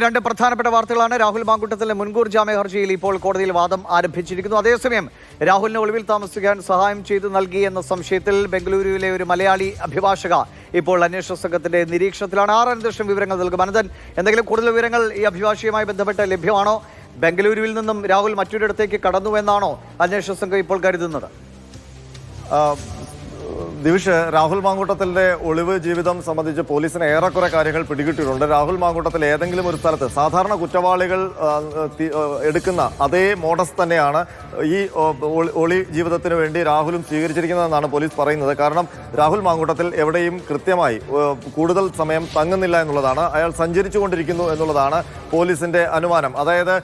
രണ്ട് പ്രധാനപ്പെട്ട വാർത്തകളാണ്. രാഹുൽ മാങ്കൂട്ടത്തിലെ മുൻകൂർ ജാമ്യ ഹർജിയിൽ ഇപ്പോൾ കോടതിയിൽ വാദം ആരംഭിച്ചിരിക്കുന്നു. അതേസമയം രാഹുലിന് ഒളിവിൽ താമസിക്കാൻ സഹായം ചെയ്തു നൽകി എന്ന സംശയത്തിൽ ബംഗളൂരുവിലെ ഒരു മലയാളി അഭിഭാഷക ഇപ്പോൾ അന്വേഷണ സംഘത്തിന്റെ നിരീക്ഷണത്തിലാണ്. അനന്തകൃഷ്ണൻ വിവരങ്ങൾ നൽകും. അനന്തൻ, എന്തെങ്കിലും കൂടുതൽ വിവരങ്ങൾ ഈ അഭിഭാഷകയുമായി ബന്ധപ്പെട്ട് ലഭ്യമാണോ? ബംഗളൂരുവിൽ നിന്നും രാഹുൽ മറ്റൊരിടത്തേക്ക് കടന്നുവെന്നാണോ അന്വേഷണ സംഘം ഇപ്പോൾ കരുതുന്നത്? ദിവിഷ്, രാഹുൽ മാങ്കൂട്ടത്തിൻ്റെ ഒളിവ് ജീവിതം സംബന്ധിച്ച് പോലീസിന് ഏറെക്കുറെ കാര്യങ്ങൾ പിടികിട്ടിയിട്ടുണ്ട്. രാഹുൽ മാങ്കൂട്ടത്തിൽ ഏതെങ്കിലും ഒരു സ്ഥലത്ത് സാധാരണ കുറ്റവാളികൾ എടുക്കുന്ന അതേ മോഡസ് തന്നെയാണ് ഈ ഒളി ജീവിതത്തിന് വേണ്ടി രാഹുലും സ്വീകരിച്ചിരിക്കുന്നതെന്നാണ് പോലീസ് പറയുന്നത്. കാരണം രാഹുൽ മാങ്കൂട്ടത്തിൽ എവിടെയും കൃത്യമായി കൂടുതൽ സമയം തങ്ങുന്നില്ല എന്നുള്ളതാണ്. അയാൾ സഞ്ചരിച്ചു കൊണ്ടിരിക്കുന്നു എന്നുള്ളതാണ് പോലീസിന്റെ അനുമാനം. അതായത്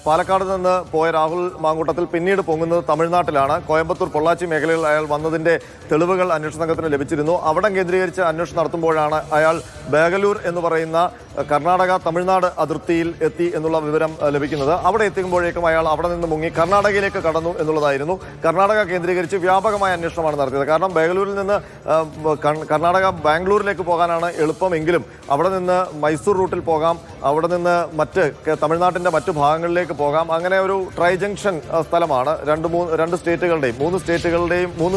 പാലക്കാട് നിന്ന് പോയ രാഹുൽ മാങ്കൂട്ടത്തിൽ പിന്നീട് പൊങ്ങുന്നത് തമിഴ്നാട്ടിലാണ്. കോയമ്പത്തൂർ പൊള്ളാച്ചി മേഖലയിൽ അയാൾ വന്നതിന്റെ തെളിവുകൾ അന്വേഷണ സംഘത്തിന് ലഭിച്ചിരുന്നു. അവിടം കേന്ദ്രീകരിച്ച് അന്വേഷണം നടത്തുമ്പോഴാണ് അയാൾ ബാംഗ്ലൂർ എന്ന് പറയുന്ന കർണാടക തമിഴ്നാട് അതിർത്തിയിൽ എത്തി എന്നുള്ള വിവരം ലഭിക്കുന്നത്. അവിടെ എത്തിക്കുമ്പോഴേക്കും അയാൾ അവിടെ നിന്ന് മുങ്ങി കർണാടകയിലേക്ക് കടന്നു എന്നുള്ളതായിരുന്നു. കർണാടക കേന്ദ്രീകരിച്ച് വ്യാപകമായ അന്വേഷണമാണ് നടത്തിയത്. കാരണം ബാംഗ്ലൂരിൽ നിന്ന് കർണാടക ബാംഗ്ലൂരിലേക്ക് പോകാനാണ് എളുപ്പമെങ്കിലും അവിടെ നിന്ന് മൈസൂർ റൂട്ടിൽ പോകാം, അവിടെ നിന്ന് തമിഴ്നാട്ടിൻ്റെ മറ്റു ഭാഗങ്ങളിലേക്ക് പോകാം. അങ്ങനെ ഒരു ട്രൈ ജംഗ്ഷൻ സ്ഥലമാണ്. മൂന്ന്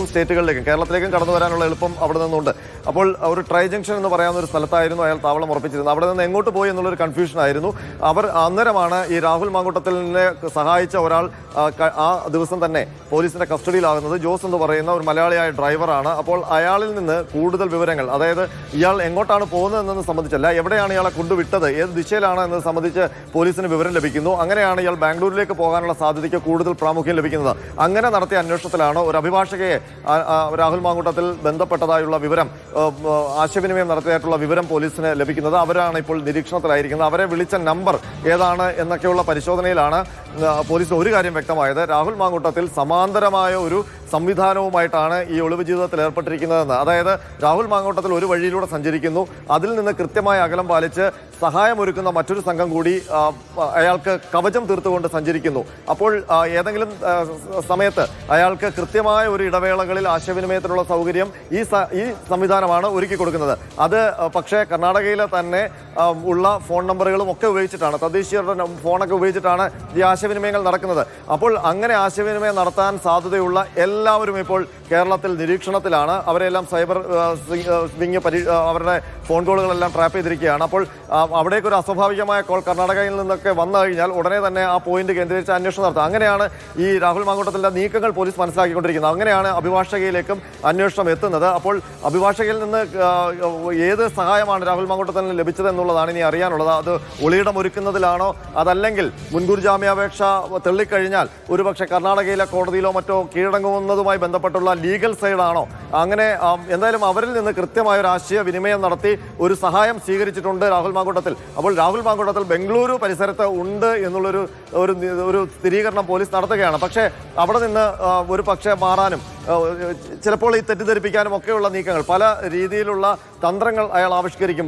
സ്റ്റേറ്റുകളിലേക്കും കേരളത്തിലേക്കും കടന്നു വരാനുള്ള എളുപ്പം അവിടെ നിന്നുണ്ട്. അപ്പോൾ ഒരു ട്രൈ ജംഗ്ഷൻ എന്ന് പറയാവുന്ന ഒരു സ്ഥലത്തായിരുന്നു അയാൾ താവളം ഉറപ്പിച്ചിരുന്നത്. അവിടെ നിന്ന് എങ്ങോട്ട് പോയി എന്നുള്ളൊരു കൺഫ്യൂഷൻ ആയിരുന്നു. അന്നേരമാണ് ഈ രാഹുൽ മാങ്കൂട്ടത്തിനെ സഹായിച്ച ഒരാൾ ആ ദിവസം തന്നെ പോലീസിന്റെ കസ്റ്റഡിയിലാകുന്നത്. ജോസ് എന്ന് പറയുന്ന ഒരു മലയാളിയായ ഡ്രൈവറാണ്. അപ്പോൾ അയാളിൽ നിന്ന് കൂടുതൽ വിവരങ്ങൾ, അതായത് ഇയാൾ എങ്ങോട്ടാണ് പോകുന്നതെന്നത് സംബന്ധിച്ചല്ല, എവിടെയാണ് ഇയാളെ കൊണ്ടുവിട്ടത്, ഏത് ദിശയിലാണ് എന്നത് സംബന്ധിച്ച് പോലീസിന് വിവരം ലഭിക്കുന്നു. അങ്ങനെയാണ് ഇയാൾ ബാംഗ്ലൂരിലേക്ക് പോകാനുള്ള സാധ്യതയ്ക്ക് കൂടുതൽ പ്രാമുഖ്യം ലഭിക്കുന്നത്. അങ്ങനെ നടത്തിയ അന്വേഷണത്തിലാണ് ഒരു അഭിഭാഷകയെ രാഹുൽ മാങ്കൂട്ടത്തിൽ ബന്ധപ്പെട്ടതായുള്ള വിവരം, ആശയവിനിമയം നടത്തിയതായിട്ടുള്ള വിവരം പോലീസിന് ലഭിക്കുന്നത്. അവരാണ് ഇപ്പോൾ നിരീക്ഷണത്തിലായിരിക്കുന്നത്. അവരെ വിളിച്ച നമ്പർ ഏതാണ് എന്നൊക്കെയുള്ള പരിശോധനയിലാണ് പോലീസിന് ഒരു കാര്യം വ്യക്തമായത്. രാഹുൽ മാങ്കൂട്ടത്തിൽ സമാന്തരമായ ഒരു സംവിധാനവുമായിട്ടാണ് ഈ ഒളിവ് ജീവിതത്തിൽ ഏർപ്പെട്ടിരിക്കുന്നതെന്ന്. അതായത് രാഹുൽ മാങ്കൂട്ടത്തിൽ ഒരു വഴിയിലൂടെ സഞ്ചരിക്കുന്നു, അതിൽ നിന്ന് കൃത്യമായ അകലം പാലിച്ച് സഹായമൊരുക്കുന്ന മറ്റൊരു സംഘം കൂടി അയാൾക്ക് കവചം തീർത്തുകൊണ്ട് സഞ്ചരിക്കുന്നു. അപ്പോൾ ഏതെങ്കിലും സമയത്ത് അയാൾക്ക് കൃത്യമായ ഒരു ഇടവേളകളിൽ ആശയവിനിമയത്തിനുള്ള സൗകര്യം ഈ സംവിധാനമാണ് ഒരുക്കി കൊടുക്കുന്നത്. അത് പക്ഷേ കർണാടകയിലെ തന്നെ ഉള്ള ഫോൺ നമ്പറുകളും ഒക്കെ ഉപയോഗിച്ചിട്ടാണ്, തദ്ദേശീയരുടെ ഫോണൊക്കെ ഉപയോഗിച്ചിട്ടാണ് ഈ ആശയവിനിമയങ്ങൾ നടക്കുന്നത്. അപ്പോൾ അങ്ങനെ ആശയവിനിമയം നടത്താൻ സാധ്യതയുള്ള എല്ലാവരും ഇപ്പോൾ കേരളത്തിൽ നിരീക്ഷണത്തിലാണ്. അവരെല്ലാം സൈബർ വിങ് അവരുടെ ഫോൺ കോളുകളെല്ലാം ട്രാപ്പ് ചെയ്തിരിക്കുകയാണ്. അപ്പോൾ അവിടേക്കൊരു അസ്വാഭാവികമായ കോൾ കർണാടകയിൽ നിന്നൊക്കെ വന്നു കഴിഞ്ഞാൽ ഉടനെ തന്നെ ആ പോയിന്റ് കേന്ദ്രീകരിച്ച് അന്വേഷണം നടത്തുക. അങ്ങനെയാണ് ഈ രാഹുൽ മാങ്കൂട്ടത്തിൻ്റെ നീക്കങ്ങൾ പോലീസ് മനസ്സിലാക്കിക്കൊണ്ടിരിക്കുന്നത്. അങ്ങനെയാണ് അഭിഭാഷകയിലേക്കും അന്വേഷണം എത്തുന്നത്. അപ്പോൾ അഭിഭാഷകയിൽ നിന്ന് ഏത് സഹായമാണ് രാഹുൽ മാങ്കൂട്ടത്തിന് ലഭിച്ചത് എന്നുള്ളതാണ് ഇനി അറിയാനുള്ളത്. അത് ഒളിയിടം ഒരുക്കുന്നതിലാണോ, അതല്ലെങ്കിൽ മുൻകൂർ ജാമ്യാപേക്ഷ തള്ളിക്കഴിഞ്ഞാൽ ഒരുപക്ഷെ കർണാടകയിലെ കോടതിയിലോ മറ്റോ കീഴടങ്ങുന്നതുമായി ബന്ധപ്പെട്ടുള്ള ലീഗൽ സൈഡാണോ? അങ്ങനെ എന്തായാലും അവരിൽ നിന്ന് കൃത്യമായ ഒരു ആശയവിനിമയം നടത്തി ഒരു സഹായം സ്വീകരിച്ചിട്ടുണ്ട് രാഹുൽ മാങ്കൂട്ടത്തിൽ. അപ്പോൾ രാഹുൽ മാങ്കൂട്ടത്തിൽ ബംഗളൂരു പരിസരത്ത് ഉണ്ട് എന്നുള്ളൊരു ഒരു സ്ഥിരീകരണം പോലീസ് നടത്തുകയാണ്. പക്ഷേ അവിടെ നിന്ന് ഒരു പക്ഷേ മാറാനും ചിലപ്പോൾ ഈ തെറ്റിദ്ധരിപ്പിക്കാനും ഒക്കെയുള്ള നീക്കങ്ങൾ, പല രീതിയിലുള്ള തന്ത്രങ്ങൾ അയാൾ ആവിഷ്കരിക്കും.